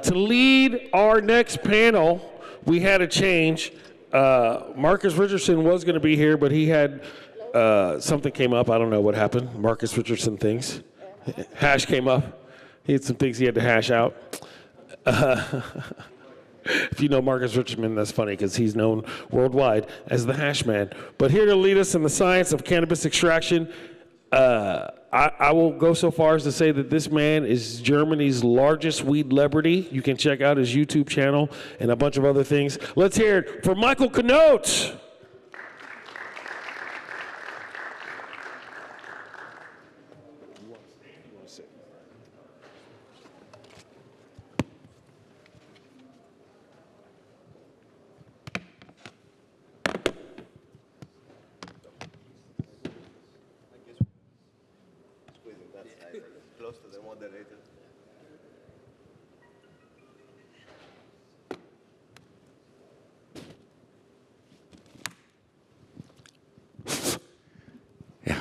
To lead our next panel, we had a change. Marcus Richardson was going to be here, but he had something came up. I don't know what happened. Marcus Richardson things. Hash came up. He had some things he had to hash out. If you know Marcus Richardson, that's funny because he's known worldwide as the Hash Man. But here to lead us in the science of cannabis extraction, I will go so far as to say that this man is Germany's largest weed celebrity. You can check out his YouTube channel and a bunch of other things. Let's hear it for Michael Knote.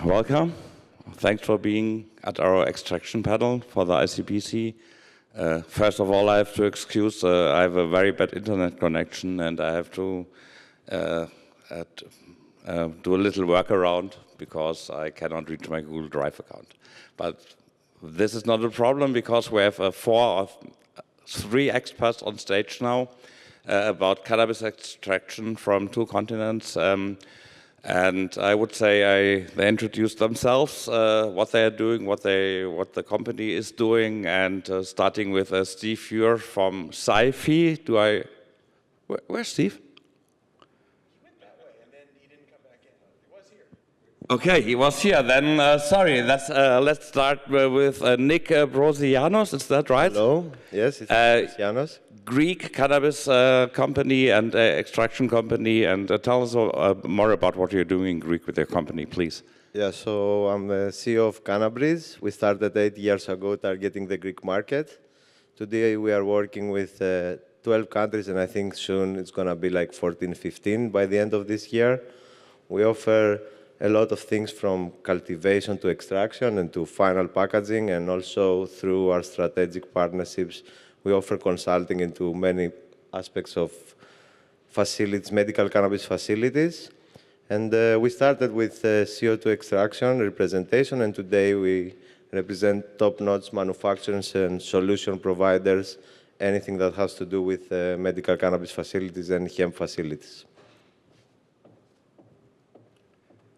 Welcome. Thanks for being at our extraction panel for the ICBC. First of all, I have to excuse, I have a very bad internet connection and I have to do a little workaround because I cannot reach my Google Drive account. But this is not a problem because we have 3 experts on stage now about cannabis extraction from 2 continents. And I would say they introduced themselves, what they are doing, what the company is doing, and starting with Steve Fuhr from Sci-Fi. Where's Steve? He went that way, and then he didn't come back in. He was here. Okay, he was here. Then sorry. Let's start with Nick Brosianos. Is that right? Hello. Yes, it's Brosianos. Greek cannabis company and extraction company, and tell us more about what you're doing in Greek with your company, please. Yeah, so I'm the CEO of Cannabis. We started 8 years ago targeting the Greek market. Today we are working with 12 countries, and I think soon it's going to be like 14, 15 by the end of this year. We offer a lot of things from cultivation to extraction and to final packaging, and also through our strategic partnerships we offer consulting into many aspects of facilities, medical cannabis facilities. And we started with CO2 extraction representation, and today we represent top-notch manufacturers and solution providers, anything that has to do with medical cannabis facilities and hemp facilities.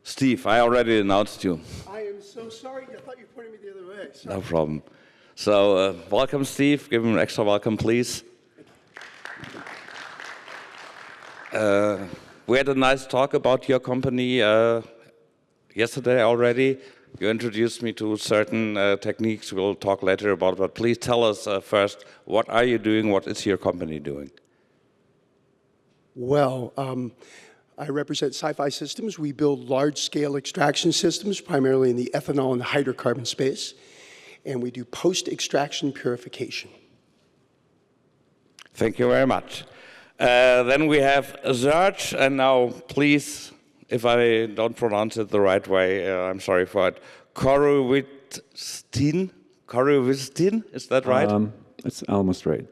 Steve, I already announced you. I am so sorry. I thought you were pointing me the other way. Sorry. No problem. So welcome, Steve. Give him an extra welcome, please. We had a nice talk about your company yesterday already. You introduced me to certain techniques we'll talk later about, but please tell us first, what are you doing? What is your company doing? Well, I represent Sci-Fi Systems. We build large-scale extraction systems, primarily in the ethanol and the hydrocarbon space, and we do post-extraction purification. Thank you very much. Then we have Serge, and now please, if I don't pronounce it the right way, I'm sorry for it. Korovitstin, is that right? It's almost right.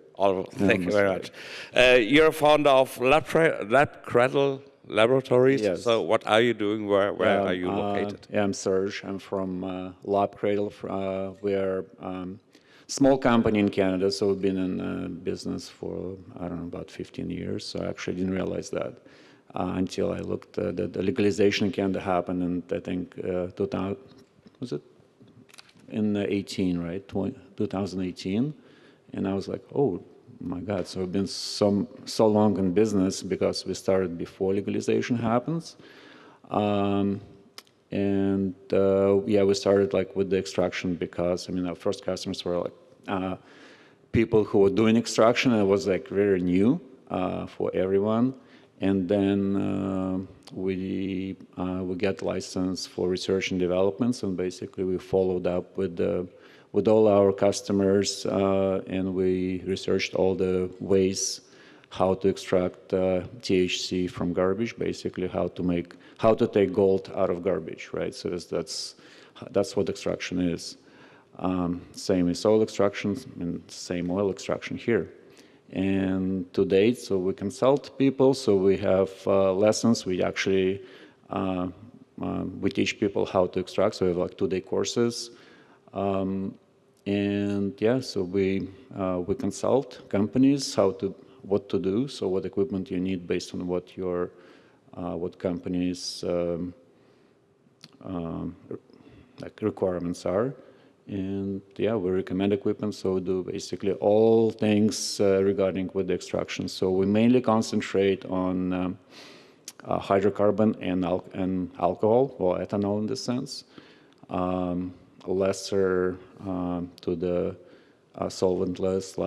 Thank you very much. You're a founder of Lab Cradle Laboratories. Yes. So what are you doing? Where are you located? Yeah, I'm Serge. I'm from Lab Cradle. We're small company in Canada, so we've been in business for, I don't know, about 15 years. So I actually didn't realize that until I looked at the legalization in Canada happened in, I think, 2000, was it? In 18, right? 2018. And I was like, oh my God, so we've been so long in business because we started before legalization happens. Yeah, we started like with the extraction because, I mean, our first customers were like people who were doing extraction, and it was like very new for everyone. And then we got license for research and developments, and basically we followed up with all our customers, and we researched all the ways how to extract THC from garbage, basically how to take gold out of garbage, right? So that's what extraction is. Same as oil extraction and same oil extraction here. And to date, so we consult people, so we have lessons. We actually we teach people how to extract, so we have like 2-day courses. And yeah, so we consult companies what to do, so what equipment you need based on what your what companies like requirements are. And yeah, we recommend equipment, so we do basically all things regarding with the extraction. So we mainly concentrate on hydrocarbon and alcohol, or ethanol in this sense. Lesser to the solventless,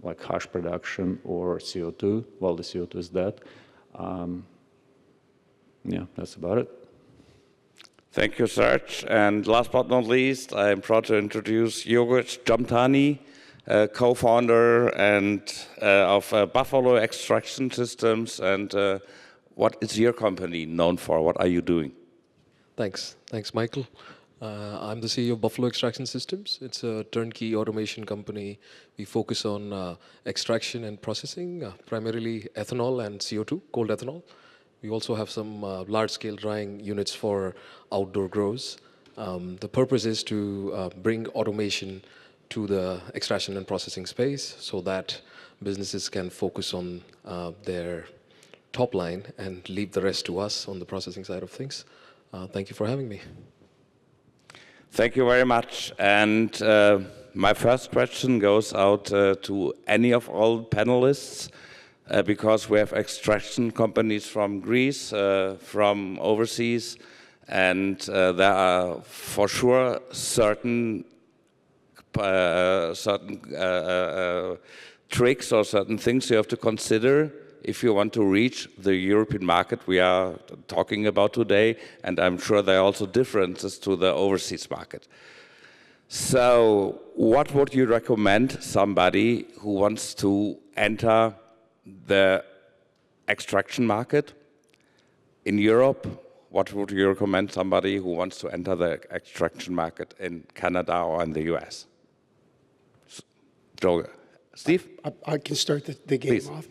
like hash production or CO2. Well, the CO2 is that. Yeah, that's about it. Thank you, Serge. And last but not least, I am proud to introduce Yogurt Jamtani, co-founder and of Buffalo Extraction Systems. And what is your company known for? What are you doing? Thanks, Michael. I'm the CEO of Buffalo Extraction Systems. It's a turnkey automation company. We focus on extraction and processing, primarily ethanol and CO2, cold ethanol. We also have some large-scale drying units for outdoor grows. The purpose is to bring automation to the extraction and processing space so that businesses can focus on their top line and leave the rest to us on the processing side of things. Thank you for having me. Thank you very much. And my first question goes out to any of all panelists. Because we have extraction companies from Greece, from overseas, and there are for sure certain tricks or certain things you have to consider if you want to reach the European market we are talking about today, and I'm sure there are also differences to the overseas market. So what would you recommend somebody who wants to enter the extraction market in Europe? What would you recommend somebody who wants to enter the extraction market in Canada or in the US? Joe, Steve? I can start the game Please. off.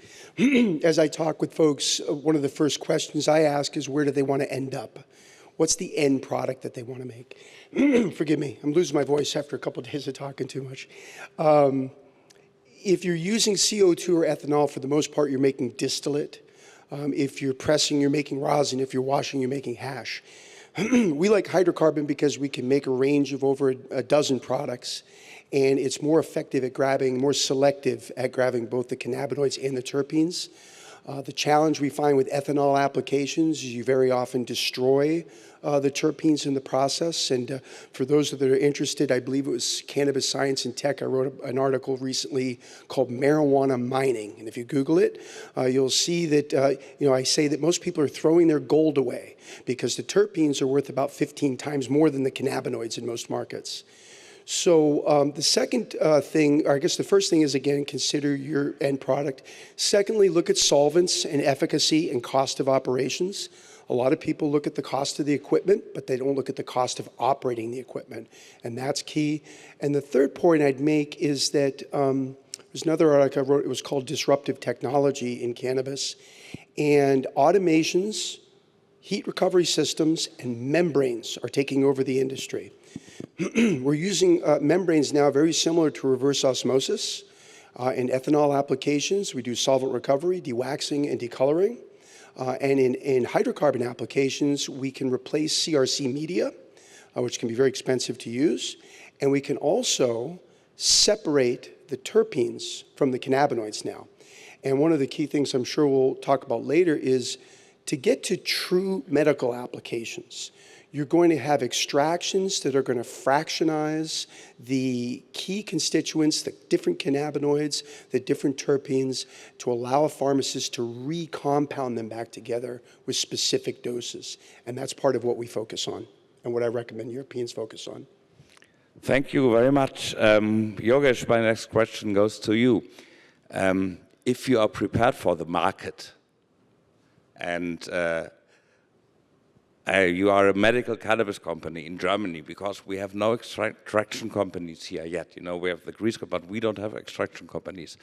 As I talk with folks, one of the first questions I ask is, where do they want to end up? What's the end product that they want to make? Forgive me, I'm losing my voice after a couple of days of talking too much. If you're using CO2 or ethanol, for the most part, you're making distillate. If you're pressing, you're making rosin. If you're washing, you're making hash. We like hydrocarbon because we can make a range of over a dozen products, and it's more effective at grabbing, more selective at grabbing both the cannabinoids and the terpenes. The challenge we find with ethanol applications is you very often destroy the terpenes in the process. And for those that are interested, I believe it was Cannabis Science and Tech. I wrote an article recently called Marijuana Mining. And if you Google it, you'll see that, I say that most people are throwing their gold away because the terpenes are worth about 15 times more than the cannabinoids in most markets. So the second thing, or I guess the first thing is, again, consider your end product. Secondly, look at solvents and efficacy and cost of operations. A lot of people look at the cost of the equipment, but they don't look at the cost of operating the equipment, and that's key. And the third point I'd make is that there's another article I wrote, it was called Disruptive Technology in Cannabis, and automations, heat recovery systems, and membranes are taking over the industry. We're using membranes now very similar to reverse osmosis. In ethanol applications, we do solvent recovery, dewaxing, and decoloring. And in hydrocarbon applications, we can replace CRC media, which can be very expensive to use. And we can also separate the terpenes from the cannabinoids now. And one of the key things I'm sure we'll talk about later is to get to true medical applications, you're going to have extractions that are going to fractionize the key constituents, the different cannabinoids, the different terpenes, to allow a pharmacist to recompound them back together with specific doses. And that's part of what we focus on and what I recommend Europeans focus on. Thank you very much. Yogesh, my next question goes to you. If you are prepared for the market, and you are a medical cannabis company in Germany, because we have no extraction companies here yet. You know, we have the grease, but we don't have extraction companies.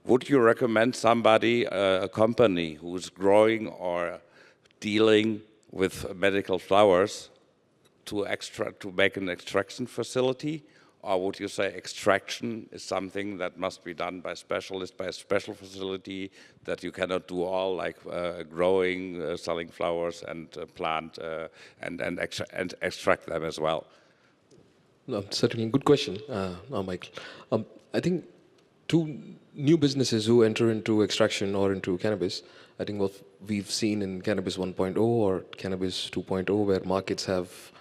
Would you recommend somebody, a company who's growing or dealing with medical flowers to make an extraction facility? Or would you say extraction is something that must be done by specialists, by a special facility, that you cannot do all, like growing, selling flowers and plant and extract them as well? No, certainly, good question, Michael. I think two new businesses who enter into extraction or into cannabis, I think what we've seen in Cannabis 1.0 or Cannabis 2.0, where markets have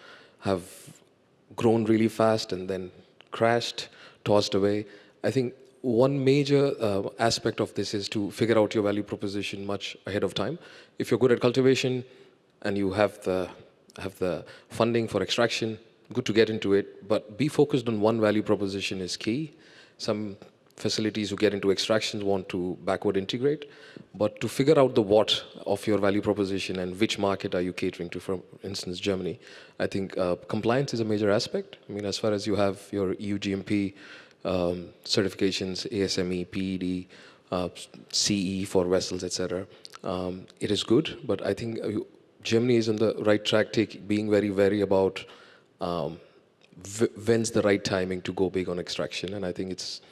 grown really fast and then crashed, tossed away. I think one major aspect of this is to figure out your value proposition much ahead of time. If you're good at cultivation and you have the funding for extraction, good to get into it, but be focused on one value proposition is key. Some facilities who get into extractions want to backward integrate, but to figure out the what of your value proposition and which market are you catering to, for instance, Germany, I think compliance is a major aspect. I mean, as far as you have your EU GMP certifications, ASME, PED, CE for vessels, etc., it is good, but I think Germany is on the right track, being very wary about when's the right timing to go big on extraction, and I think it's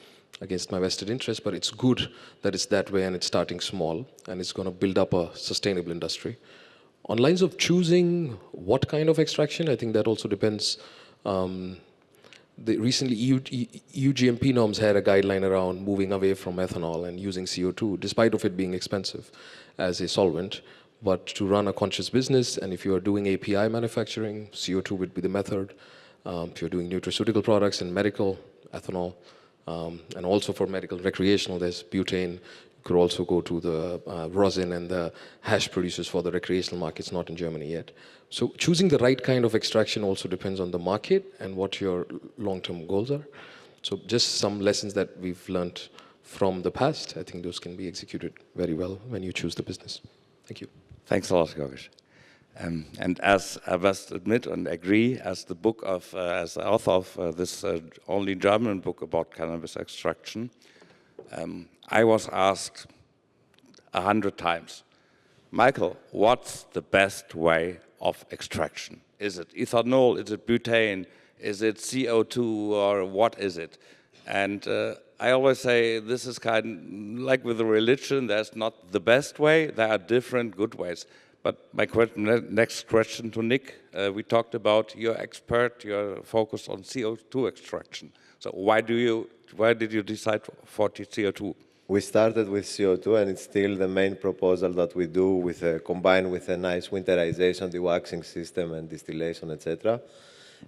against my vested interest, but it's good that it's that way and it's starting small and it's going to build up a sustainable industry. On lines of choosing what kind of extraction, I think that also depends. Recently EU GMP norms had a guideline around moving away from ethanol and using CO2, despite of it being expensive as a solvent. But to run a conscious business, and if you are doing API manufacturing, CO2 would be the method. If you're doing nutraceutical products and medical, ethanol, and also for medical recreational, there's butane. You could also go to the rosin and the hash producers for the recreational markets, not in Germany yet. So choosing the right kind of extraction also depends on the market and what your long-term goals are. So just some lessons that we've learned from the past, I think those can be executed very well when you choose the business. Thank you. Thanks a lot, Georg. And as I must admit and agree, as the author of this only German book about cannabis extraction, I was asked 100 times, Michael, what's the best way of extraction? Is it ethanol? Is it butane? Is it CO2? Or what is it? And I always say this is kind of like with a religion, there's not the best way, there are different good ways. But my next question to Nick, we talked about your focus on CO2 extraction. So why did you decide for CO2? We started with CO2, and it's still the main proposal that we do combined with a nice winterization, dewaxing system, and distillation, etc.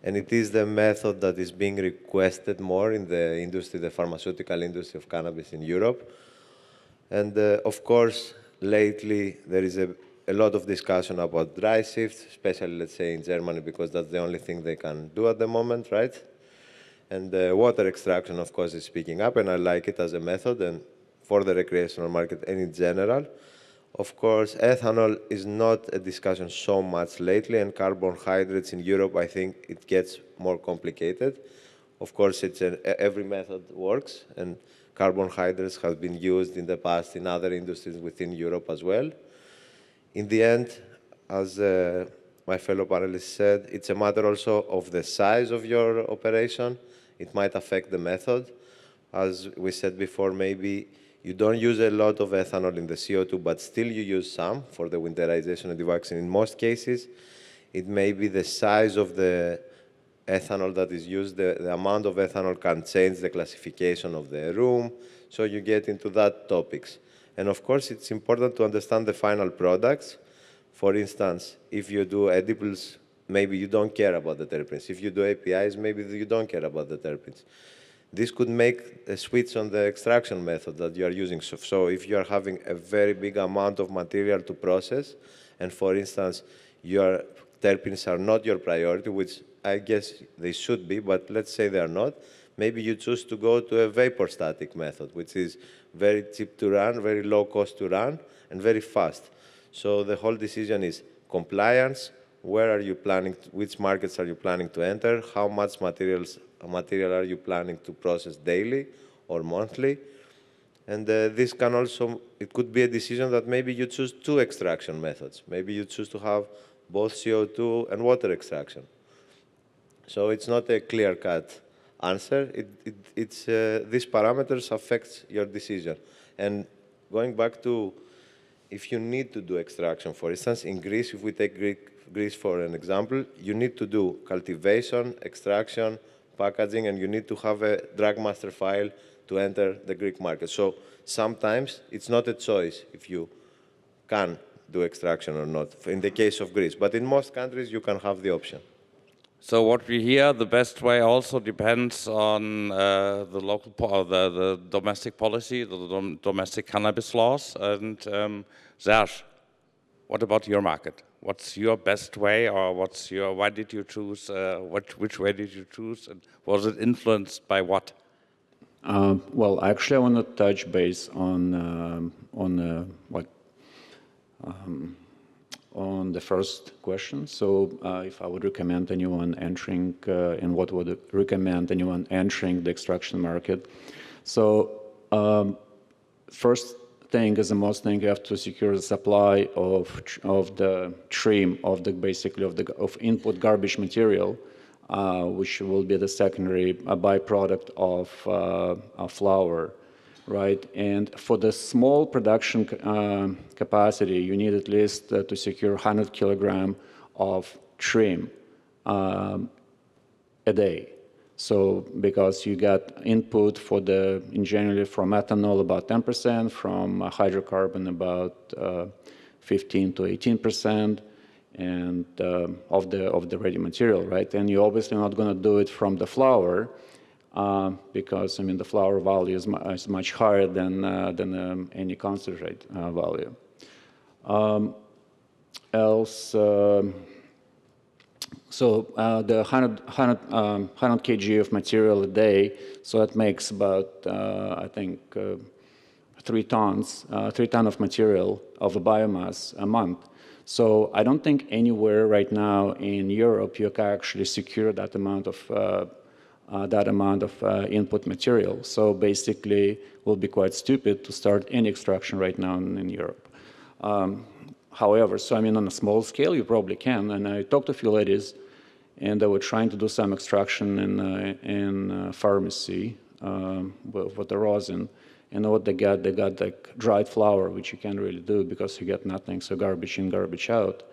And it is the method that is being requested more in the industry, the pharmaceutical industry of cannabis in Europe. And of course, lately there is a lot of discussion about dry shifts, especially, let's say, in Germany, because that's the only thing they can do at the moment, right? And water extraction, of course, is picking up, and I like it as a method and for the recreational market and in general. Of course, ethanol is not a discussion so much lately, and carbohydrates in Europe, I think it gets more complicated. Of course, every method works, and carbohydrates have been used in the past in other industries within Europe as well. In the end, as my fellow panelists said, it's a matter also of the size of your operation. It might affect the method. As we said before, maybe you don't use a lot of ethanol in the CO2, but still you use some for the winterization and dewaxing. In most cases, it may be the size of the ethanol that is used. The amount of ethanol can change the classification of the room, so you get into that topics. And of course, it's important to understand the final products. For instance, if you do edibles, maybe you don't care about the terpenes. If you do APIs, maybe you don't care about the terpenes. This could make a switch on the extraction method that you are using. So if you are having a very big amount of material to process, and for instance, your terpenes are not your priority, which I guess they should be, but let's say they are not, maybe you choose to go to a vapor static method, which is very cheap to run, very low cost to run, and very fast. So the whole decision is compliance, where are you planning, which markets are you planning to enter, how much material are you planning to process daily or monthly. And this can also, it could be a decision that maybe you choose 2 extraction methods. Maybe you choose to have both CO2 and water extraction. So it's not a clear-cut answer. These parameters affect your decision. And going back to if you need to do extraction, for instance, in Greece, if we take Greece for an example, you need to do cultivation, extraction, packaging, and you need to have a drug master file to enter the Greek market. So sometimes it's not a choice if you can do extraction or not, in the case of Greece. But in most countries, you can have the option. So what we hear, the best way also depends on the local, the domestic policy, the domestic cannabis laws. And Serge, what about your market? What's your best way, or why did you choose, which way did you choose, and was it influenced by what? Well, actually, I want to touch base on the first question. So if I would recommend anyone entering, and what would recommend anyone entering the extraction market. So first thing is the most thing, you have to secure the supply of the trim, of input garbage material, which will be the secondary byproduct of flour. Right, and for the small production capacity, you need at least to secure 100 kilogram of trim a day. So because you got input for in generally from ethanol about 10%, from hydrocarbon about 15 to 18%, and of the ready material, right? And you're obviously not going to do it from the flour. Because the flour value is much higher than any concentrate value. So the 100 kg of material a day, so that makes about I think 3 tons of material of a biomass a month. So I don't think anywhere right now in Europe you can actually secure that amount of input material. So basically, it will be quite stupid to start any extraction right now in Europe. However, so on a small scale, you probably can. And I talked to a few ladies, and they were trying to do some extraction in pharmacy with the rosin. And what they got like dried flour, which you can't really do because you get nothing, so garbage in, garbage out.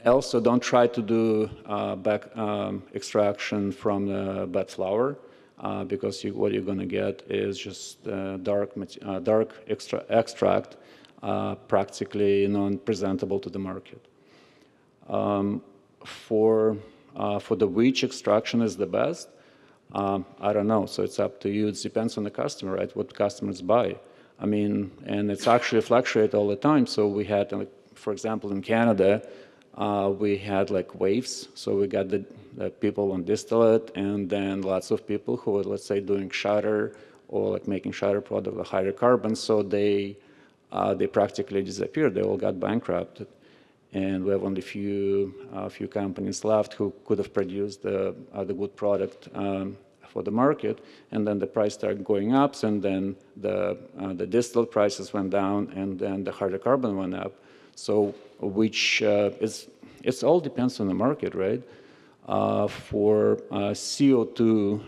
Also, don't try to do extraction from the bad flour, because what you're going to get is just dark extract, practically non-presentable to the market. For the which extraction is the best, I don't know. So it's up to you. It depends on the customer, right? What customers buy. And it's actually fluctuate all the time. So we had, for example, in Canada, we had like waves. So we got the people on distillate, and then lots of people who were, let's say, doing shatter or like making shatter product with hydrocarbons. So they practically disappeared. They all got bankrupted, and we have only a few companies left who could have produced the good product for the market. And then the price started going up, and then the distillate prices went down, and then the hydrocarbon went up. So which it all depends on the market, right? For CO2,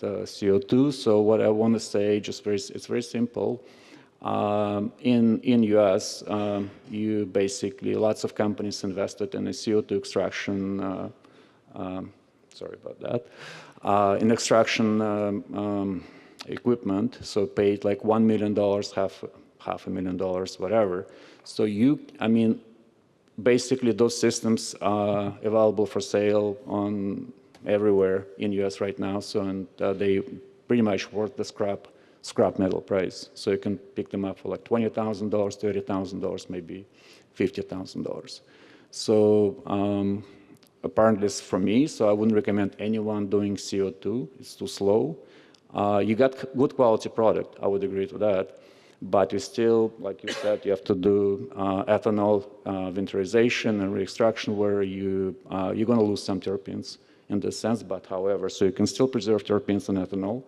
CO2. So what I want to say, it's very simple. In US, you basically, lots of companies invested in a CO2 extraction. Sorry about that. In extraction equipment, so paid like $1 million, $500,000, whatever. So basically those systems are available for sale on everywhere in US right now. So they pretty much worth the scrap metal price. So you can pick them up for like $20,000, $30,000, maybe $50,000. So apparently it's for me, so I wouldn't recommend anyone doing CO2. It's too slow. You got good quality product, I would agree to that. But you still, like you said, you have to do ethanol winterization and re-extraction where you're going to lose some terpenes in this sense, but however, so you can still preserve terpenes in ethanol.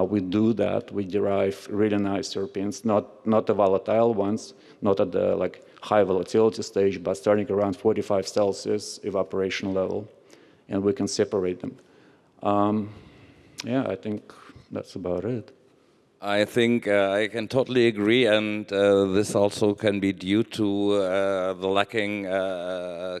We do that. We derive really nice terpenes, not the volatile ones, not at the like high volatility stage, but starting around 45 Celsius evaporation level, and we can separate them. Yeah, I think that's about it. I think I can totally agree, and this also can be due to the lacking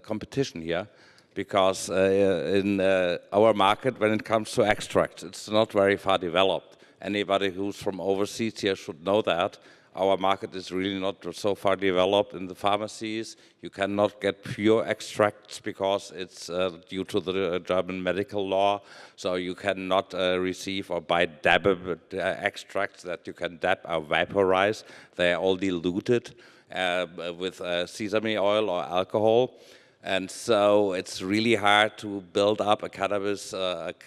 competition here, because in our market, when it comes to extracts, it's not very far developed. Anybody who's from overseas here should know that. Our market is really not so far developed in the pharmacies. You cannot get pure extracts because it's due to the German medical law. So you cannot receive or buy dab extracts that you can dab or vaporize. They are all diluted with sesame oil or alcohol. And so it's really hard to build up a cannabis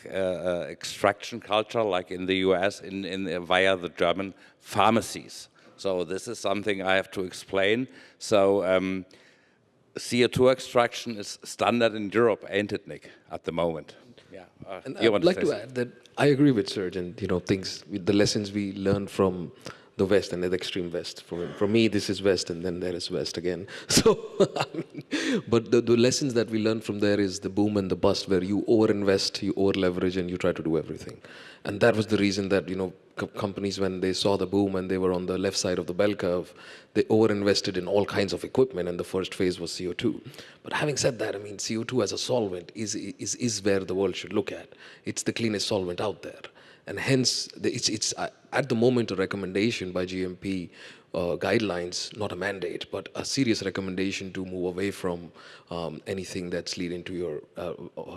extraction culture like in the US via the German pharmacies. So this is something I have to explain. So CO2 extraction is standard in Europe, ain't it, Nick, at the moment? Yeah. And I'd like to add that I agree with Serge, and the lessons we learn from the West and the extreme West. For me, this is West, and then there is West again. So, but the lessons that we learn from there is the boom and the bust, where you overinvest, you over-leverage, and you try to do everything. And that was the reason that, companies, when they saw the boom and they were on the left side of the bell curve, they overinvested in all kinds of equipment, and the first phase was CO2. But having said that, CO2 as a solvent is where the world should look at. It's the cleanest solvent out there. And hence, it's at the moment a recommendation by GMP guidelines, not a mandate, but a serious recommendation to move away from anything that's leading to your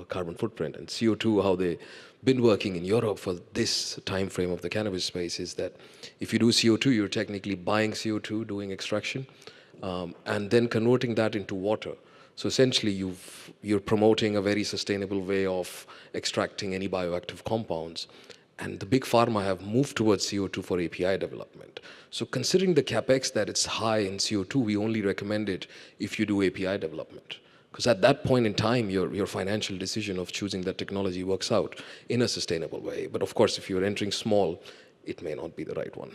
carbon footprint. And CO2, how they've been working in Europe for this time frame of the cannabis space is that if you do CO2, you're technically buying CO2, doing extraction, and then converting that into water. So essentially, you're promoting a very sustainable way of extracting any bioactive compounds. And the big pharma have moved towards CO2 for API development. So considering the capex that it's high in CO2, we only recommend it if you do API development. Because at that point in time, your financial decision of choosing that technology works out in a sustainable way. But of course, if you're entering small, it may not be the right one.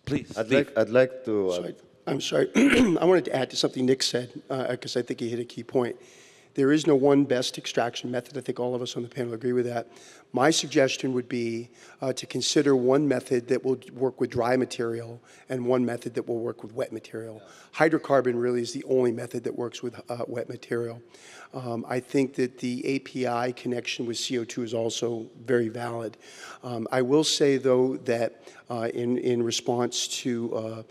Please. I'd like to... I'm sorry. I wanted to add to something Nick said, because I think he hit a key point. There is no one best extraction method. I think all of us on the panel agree with that. My suggestion would be to consider one method that will work with dry material and one method that will work with wet material. Hydrocarbon really is the only method that works with wet material. I think that the API connection with CO2 is also very valid. I will say, though, that in response to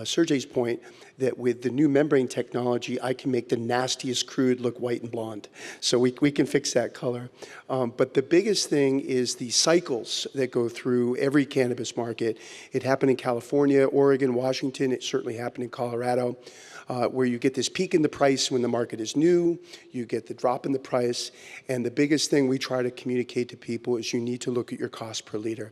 Sergey's point, that with the new membrane technology, I can make the nastiest crude look white and blonde. So we can fix that color. But the biggest thing is the cycles that go through every cannabis market. It happened in California, Oregon, Washington. It certainly happened in Colorado, where you get this peak in the price when the market is new, you get the drop in the price, and the biggest thing we try to communicate to people is you need to look at your cost per liter.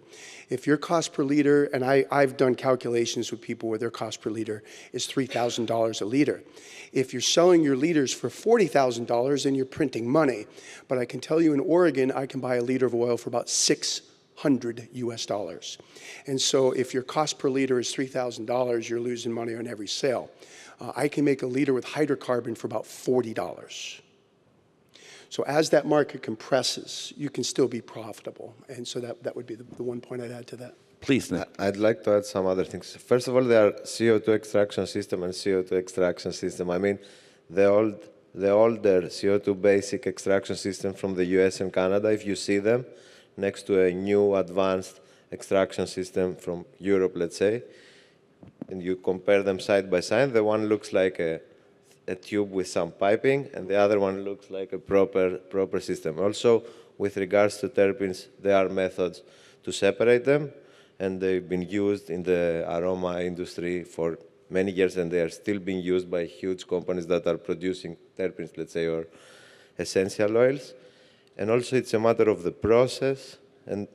If your cost per liter, and I've done calculations with people where their cost per liter is $3,000 a liter. If you're selling your liters for $40,000, then you're printing money. But I can tell you in Oregon, I can buy a liter of oil for about $600 US. And so if your cost per liter is $3,000, you're losing money on every sale. I can make a liter with hydrocarbon for about $40. So as that market compresses, you can still be profitable. And so that would be the one point I'd add to that. Please, Nick. I'd like to add some other things. First of all, there are CO2 extraction system and CO2 extraction system. I mean, the older CO2 basic extraction system from the US and Canada, if you see them next to a new advanced extraction system from Europe, let's say, and you compare them side by side, the one looks like a tube with some piping, and the other one looks like a proper system. Also, with regards to terpenes, there are methods to separate them, and they've been used in the aroma industry for many years, and they are still being used by huge companies that are producing terpenes, let's say, or essential oils. And also, it's a matter of the process and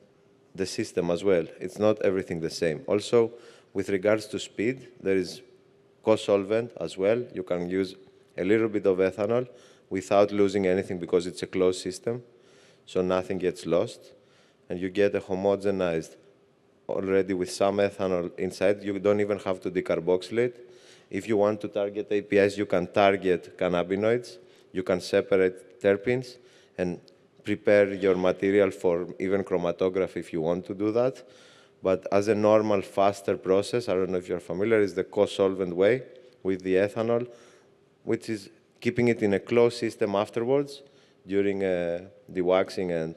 the system as well. It's not everything the same. Also, With regards to speed, there is co-solvent as well. You can use a little bit of ethanol without losing anything because it's a closed system, so nothing gets lost. And you get a homogenized already with some ethanol inside. You don't even have to decarboxylate. If you want to target APIs, you can target cannabinoids. You can separate terpenes and prepare your material for even chromatography if you want to do that. But as a normal, faster process, I don't know if you're familiar, is the co-solvent way with the ethanol, which is keeping it in a closed system afterwards during dewaxing and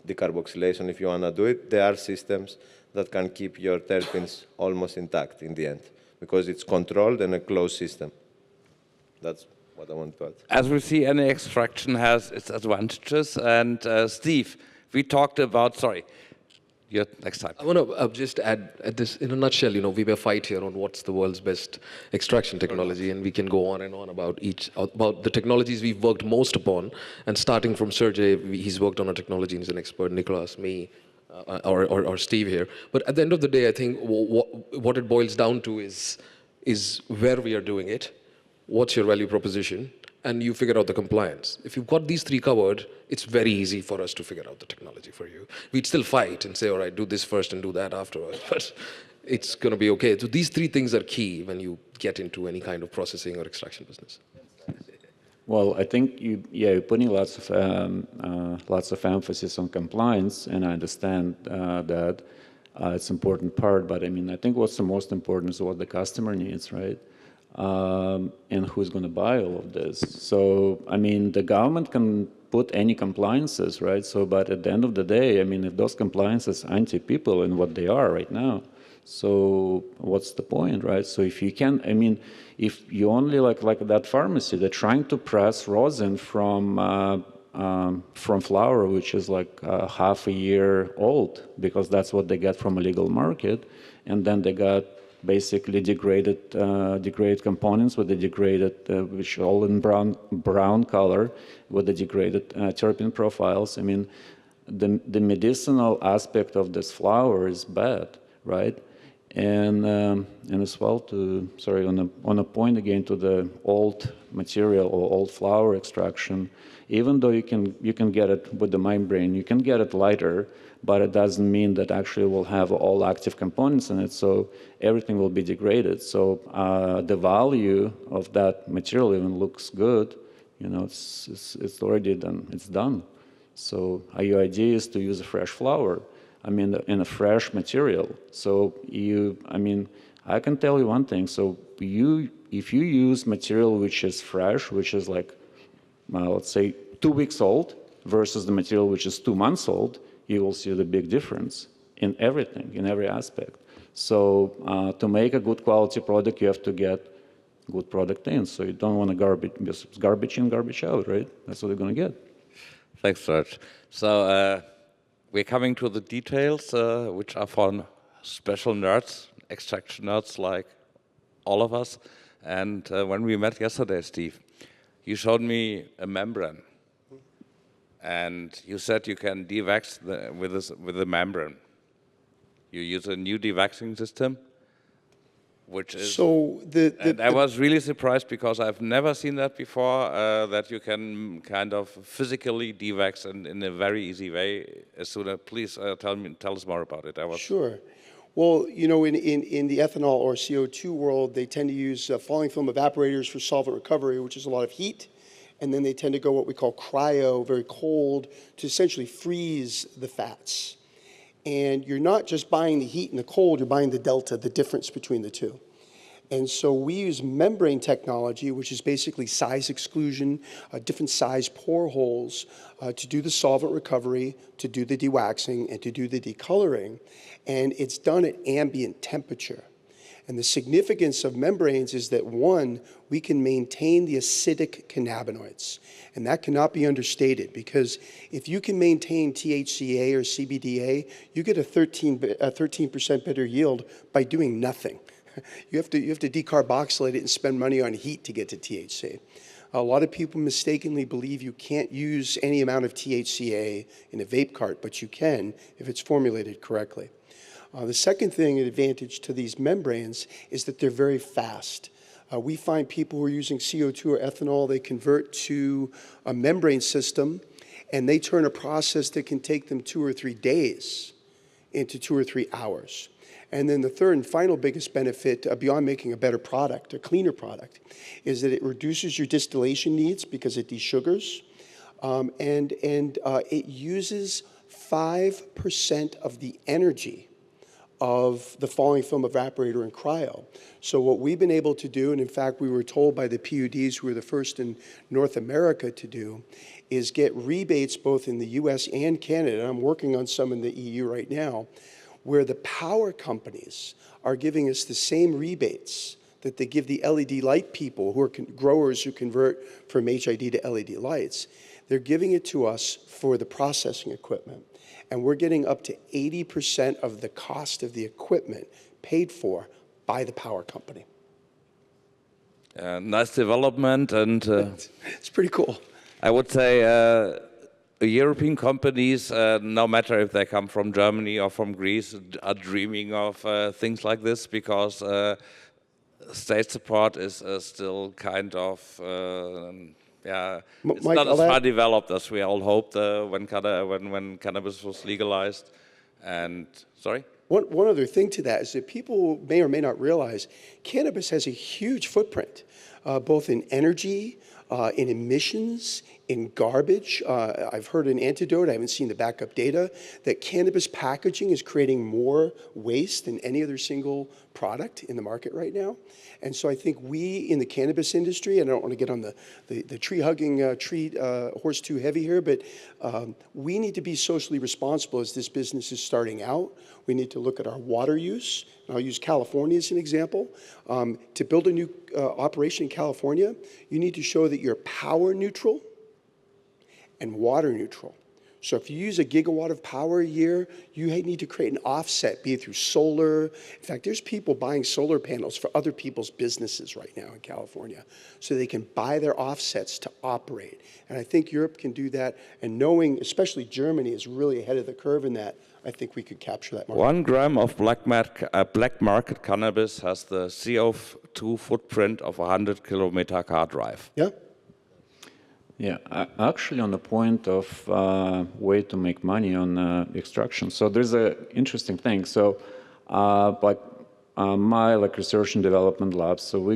decarboxylation, if you want to do it. There are systems that can keep your terpenes almost intact in the end because it's controlled in a closed system. That's what I want to add. As we see, any extraction has its advantages. And Steve, we talked about, sorry, next time. I want to just add at this in a nutshell. We may fight here on what's the world's best extraction technology, and we can go on and on about the technologies we've worked most upon. And starting from Sergey, he's worked on a technology, he's an expert. Nicholas, me, or Steve here. But at the end of the day, I think what it boils down to is where we are doing it, what's your value proposition, and you figure out the compliance. If you've got these three covered, it's very easy for us to figure out the technology for you. We'd still fight and say, all right, do this first and do that afterwards, but it's going to be okay. So these three things are key when you get into any kind of processing or extraction business. Well, I think you're putting lots of emphasis on compliance, and I understand that it's an important part. But I mean, I think what's the most important is what the customer needs, right? And who's going to buy all of this? So, I mean, the government can put any compliances, right? So, but at the end of the day, I mean, if those compliances are anti-people and what they are right now, so what's the point, right? So if you can, I mean, if you only like that pharmacy, they're trying to press rosin from flour, which is like half a year old, because that's what they get from a legal market, and then they got basically degraded components with the degraded, which are all in brown color, with the degraded terpene profiles. I mean, the medicinal aspect of this flour is bad, right? And as well on a point again to the old material or old flour extraction, even though you can get it with the membrane, you can get it lighter, but it doesn't mean that actually will have all active components in it, so everything will be degraded. So the value of that material even looks good, it's already done, it's done. So your idea is to use a fresh flour, I mean, in a fresh material. So I can tell you one thing. So if you use material which is fresh, which is like, let's say 2 weeks old, versus the material which is 2 months old, you will see the big difference in everything, in every aspect. So to make a good quality product, you have to get good product in. So you don't want to garbage in, garbage out, right? That's what you're going to get. Thanks, George. So we're coming to the details, which are for special nerds, extraction nerds like all of us. And when we met yesterday, Steve, you showed me a membrane. And you said you can dewax with the membrane. You use a new dewaxing system, which is... So and I was really surprised because I've never seen that before, that you can kind of physically dewax in a very easy way. Please tell us more about it. Sure. Well, in the ethanol or CO2 world, they tend to use falling film evaporators for solvent recovery, which is a lot of heat. And then they tend to go what we call cryo, very cold, to essentially freeze the fats. And you're not just buying the heat and the cold, you're buying the delta, the difference between the two. And so we use membrane technology, which is basically size exclusion, different size pore holes, to do the solvent recovery, to do the dewaxing, and to do the decoloring. And it's done at ambient temperature. And the significance of membranes is that, one, we can maintain the acidic cannabinoids. And that cannot be understated, because if you can maintain THCA or CBDA, you get a 13% better yield by doing nothing. You have to decarboxylate it and spend money on heat to get to THC. A lot of people mistakenly believe you can't use any amount of THCA in a vape cart, but you can if it's formulated correctly. The second thing, an advantage to these membranes, is that they're very fast. We find people who are using CO2 or ethanol, they convert to a membrane system, and they turn a process that can take them 2 or 3 days into 2 or 3 hours. And then the third and final biggest benefit, beyond making a better product, a cleaner product, is that it reduces your distillation needs because it desugars, and it uses 5% of the energy of the falling film evaporator and cryo. So what we've been able to do, and in fact we were told by the PUDs, who were the first in North America to do, is get rebates both in the US and Canada, and I'm working on some in the EU right now, where the power companies are giving us the same rebates that they give the LED light people, who are growers who convert from HID to LED lights. They're giving it to us for the processing equipment. And we're getting up to 80% of the cost of the equipment paid for by the power company. Nice development, and It's pretty cool. I would say European companies, no matter if they come from Germany or from Greece, are dreaming of things like this, because state support is still kind of it's Mike, not as I'll far add- developed as we all hoped when cannabis was legalized. And sorry. One other thing to that is that people may or may not realize cannabis has a huge footprint, both in energy, in emissions, in garbage. I've heard an antidote, I haven't seen the backup data, that cannabis packaging is creating more waste than any other single product in the market right now. And so I think we in the cannabis industry, and I don't want to get on the tree-hugging horse too heavy here, but we need to be socially responsible as this business is starting out. We need to look at our water use. And I'll use California as an example. To build a new operation in California, you need to show that you're power neutral and water neutral. So if you use a gigawatt of power a year, you need to create an offset, be it through solar. In fact, there's people buying solar panels for other people's businesses right now in California, so they can buy their offsets to operate. And I think Europe can do that, and knowing, especially Germany, is really ahead of the curve in that, I think we could capture that market. 1 gram of black market cannabis has the CO2 footprint of a 100-kilometer car drive. Yeah? Yeah, actually on the point of way to make money on extraction. So there's an interesting thing. So my research and development labs, so we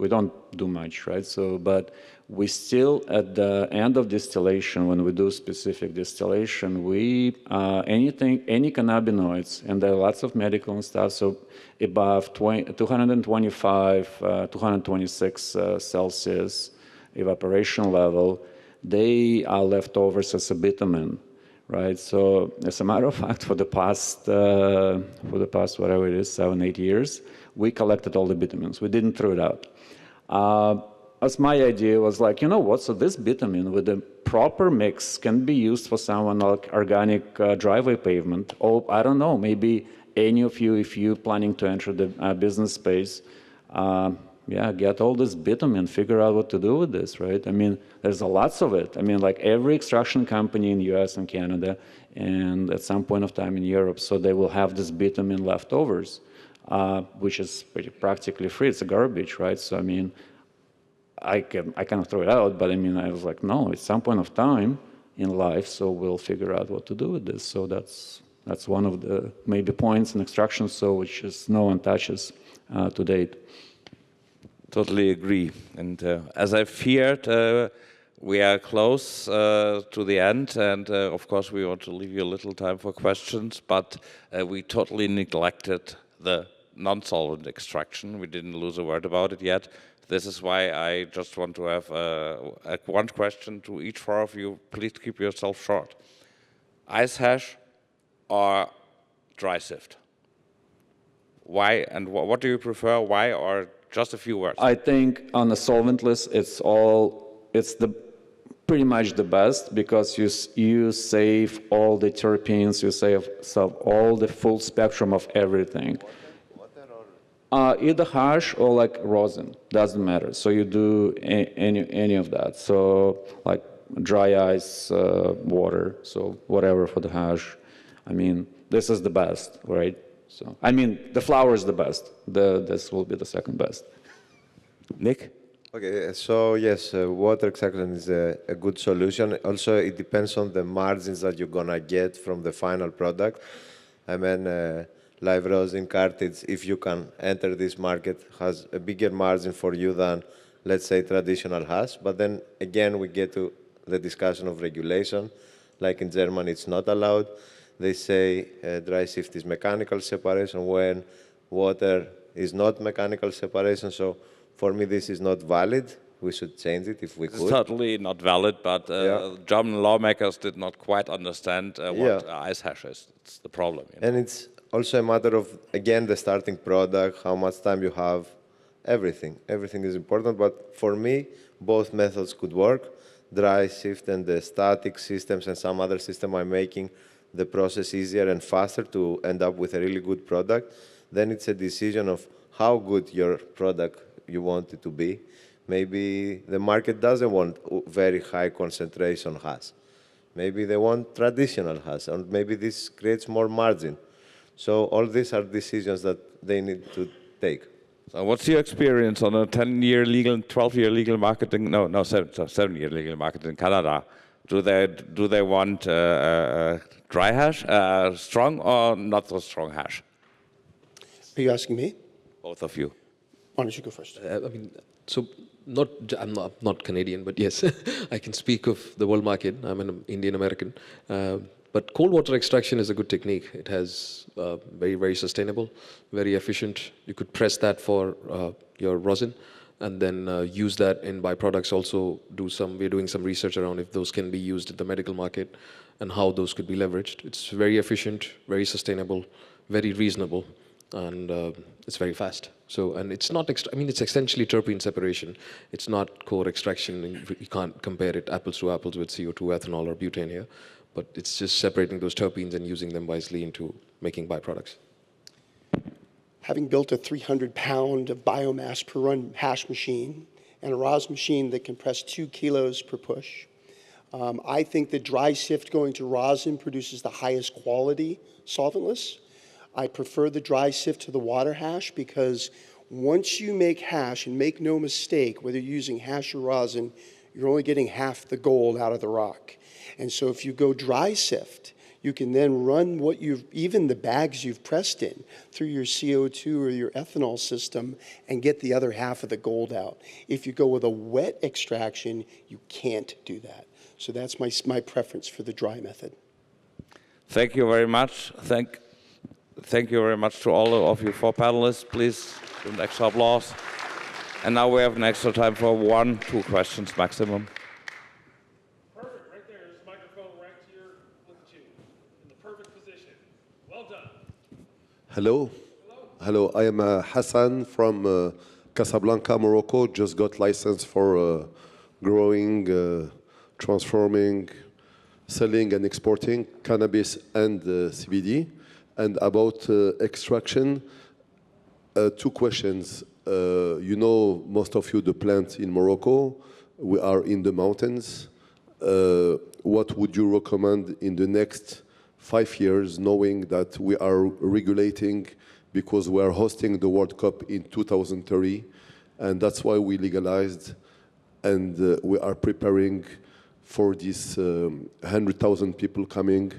don't do much, right? So, but we still, at the end of distillation, when we do specific distillation, we, any cannabinoids, and there are lots of medical and stuff, so above 225, 226 Celsius, evaporation level, they are leftovers as a bitumen, right? So as a matter of fact, for the past whatever it is, 7-8 years, we collected all the bitumens. We didn't throw it out. As my idea was like, you know what? So this bitumen with the proper mix can be used for someone like organic driveway pavement. Or I don't know, maybe any of you, if you're planning to enter the business space, get all this bitumen, figure out what to do with this, right? I mean, there's lots of it. I mean, like every extraction company in the US and Canada, and at some point of time in Europe, so they will have this bitumen leftovers, which is practically free. It's a garbage, right? So, I mean, I cannot throw it out, but I mean, I was like, no, at some point of time in life, so we'll figure out what to do with this. So that's one of the maybe points in extraction, so which is no one touches to date. Totally agree. And as I feared, we are close to the end. And of course, we want to leave you a little time for questions. But we totally neglected the non-solvent extraction. We didn't lose a word about it yet. This is why I just want to have one question to each 4 of you. Please keep yourself short. Ice hash or dry sift? Why and what do you prefer? Why, or just a few words? I think on the solventless, it's pretty much the best, because you save all the terpenes, you save all the full spectrum of everything. Either hash or like rosin, doesn't matter. So you do any of that. So like dry ice, water, so whatever for the hash. I mean, this is the best, right? So, I mean, the flower is the best. This will be the second best. Nick? Okay, so yes, water extraction is a good solution. Also, it depends on the margins that you're gonna get from the final product. I mean, live rosin cartridge, if you can enter this market, has a bigger margin for you than, let's say, traditional hash. But then again, we get to the discussion of regulation. Like in Germany, it's not allowed. They say dry shift is mechanical separation when water is not mechanical separation. So for me, this is not valid. We should change it if we It's could. certainly not valid, but German lawmakers did not quite understand what ice hash is. It's the problem. You know? And it's also a matter of, again, the starting product, how much time you have, everything. Everything is important, but for me, both methods could work. Dry shift and the static systems and some other system I'm making the process easier and faster to end up with a really good product. Then it's a decision of how good your product you want it to be. Maybe the market doesn't want very high concentration hash. Maybe they want traditional hash, or maybe this creates more margin. So all these are decisions that they need to take. So what's your experience on a 10-year legal, 12-year legal market in, no, 7-year legal market in Canada? Do they want dry hash, strong or not so strong hash? Are you asking me? Both of you. Why don't you go first? I mean, so I'm not Canadian, but yes, I can speak of the world market. I'm an Indian American. But cold water extraction is a good technique. It has very, very sustainable, very efficient. You could press that for your rosin and then use that in byproducts. Also we're doing some research around if those can be used in the medical market and how those could be leveraged. It's very efficient, very sustainable, very reasonable, and it's very fast. So, and it's not, I mean, it's essentially terpene separation. It's not core extraction. You can't compare it apples to apples with CO2, ethanol, or butane here. But it's just separating those terpenes and using them wisely into making byproducts. Having built a 300-pound biomass per run hash machine and a rosin machine that can press 2 kilos per push, I think the dry sift going to rosin produces the highest quality solventless. I prefer the dry sift to the water hash because once you make hash, and make no mistake, whether you're using hash or rosin, you're only getting half the gold out of the rock. And so if you go dry sift, you can then run even the bags you've pressed in through your CO2 or your ethanol system and get the other half of the gold out. If you go with a wet extraction, you can't do that. So that's my preference for the dry method. Thank you very much. Thank you very much to all of you 4 panelists. Please give an extra applause. And now we have an extra time for 1-2 questions maximum. Perfect, right there. There's a microphone right here. Look at you. In the perfect position. Well done. Hello. Hello. I am Hassan from Casablanca, Morocco. Just got license for growing, transforming, selling and exporting cannabis and CBD. And about extraction, 2 questions. You know, most of you, the plant in Morocco. We are in the mountains. What would you recommend in the next 5 years, knowing that we are regulating because we are hosting the World Cup in 2030, and that's why we legalized, and we are preparing for these 100,000 people coming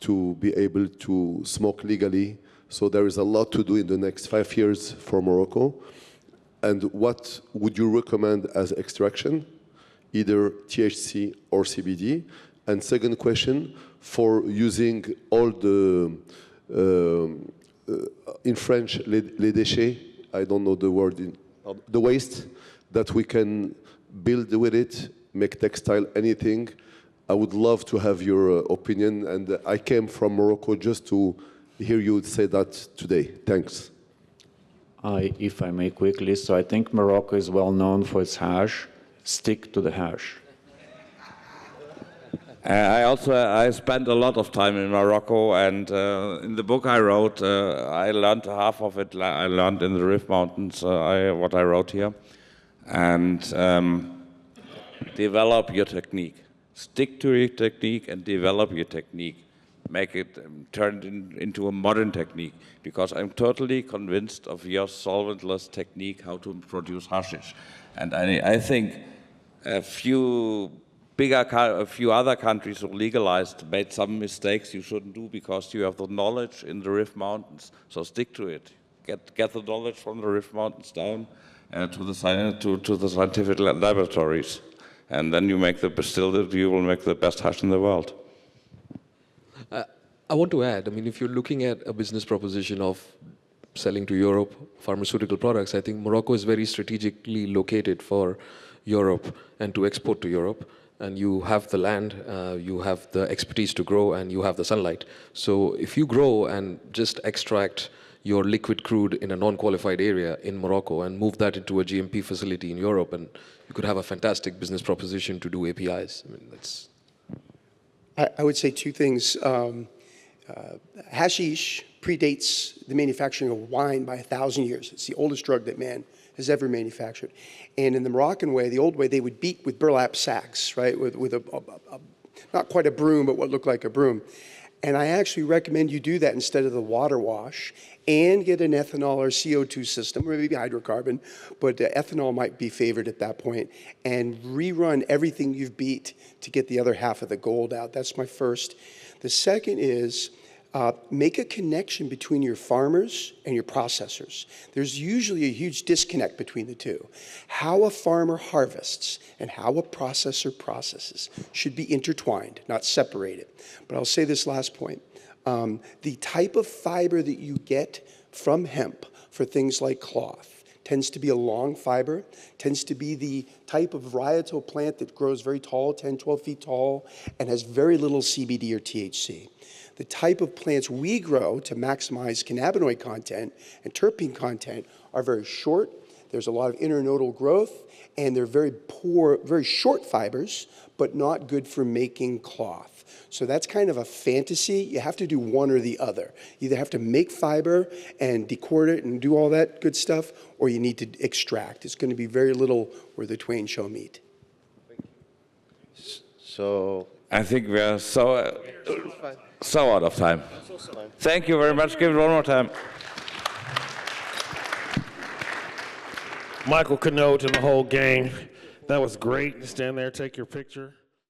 to be able to smoke legally. So there is a lot to do in the next 5 years for Morocco. And what would you recommend as extraction, either THC or CBD? And second question, for using all the, in French, les déchets, I don't know the word, the waste that we can build with it, make textile, anything. I would love to have your opinion, and I came from Morocco just to hear you say that today. Thanks. If I may quickly, so I think Morocco is well known for its hash. Stick to the hash. I spent a lot of time in Morocco, and in the book I wrote, I learned half of it. I learned in the Rift Mountains what I wrote here, and develop your technique. Stick to your technique and develop your technique. make it turned into a modern technique, because I'm totally convinced of your solventless technique how to produce hashish. And I think a few other countries who legalized made some mistakes you shouldn't do, because you have the knowledge in the Rift Mountains. So stick to it. Get the knowledge from the Rift Mountains down to the scientific laboratories, and then you will make the best hash in the world. I want to add, I mean, if you're looking at a business proposition of selling to Europe pharmaceutical products, I think Morocco is very strategically located for Europe and to export to Europe. And you have the land, you have the expertise to grow, and you have the sunlight. So if you grow and just extract your liquid crude in a non-qualified area in Morocco and move that into a GMP facility in Europe, and you could have a fantastic business proposition to do APIs. I mean, that's... I would say two things. Hashish predates the manufacturing of wine by 1,000 years. It's the oldest drug that man has ever manufactured. And in the Moroccan way, the old way, they would beat with burlap sacks, right, with a not quite a broom, but what looked like a broom. And I actually recommend you do that instead of the water wash, and get an ethanol or CO2 system, or maybe hydrocarbon, but ethanol might be favored at that point, and rerun everything you've beat to get the other half of the gold out. That's my first. The second is make a connection between your farmers and your processors. There's usually a huge disconnect between the two. How a farmer harvests and how a processor processes should be intertwined, not separated. But I'll say this last point. The type of fiber that you get from hemp for things like cloth tends to be a long fiber, tends to be the type of varietal plant that grows very tall, 10, 12 feet tall, and has very little CBD or THC. The type of plants we grow to maximize cannabinoid content and terpene content are very short. There's a lot of internodal growth, and they're very poor, very short fibers, but not good for making cloth. So that's kind of a fantasy. You have to do one or the other. You either have to make fiber and decord it and do all that good stuff, or you need to extract. It's going to be very little where the twain shall meet. So I think we are so out of time. Thank you very much. Give it one more time. Michael Canote and the whole gang. That was great. Stand there, take your picture.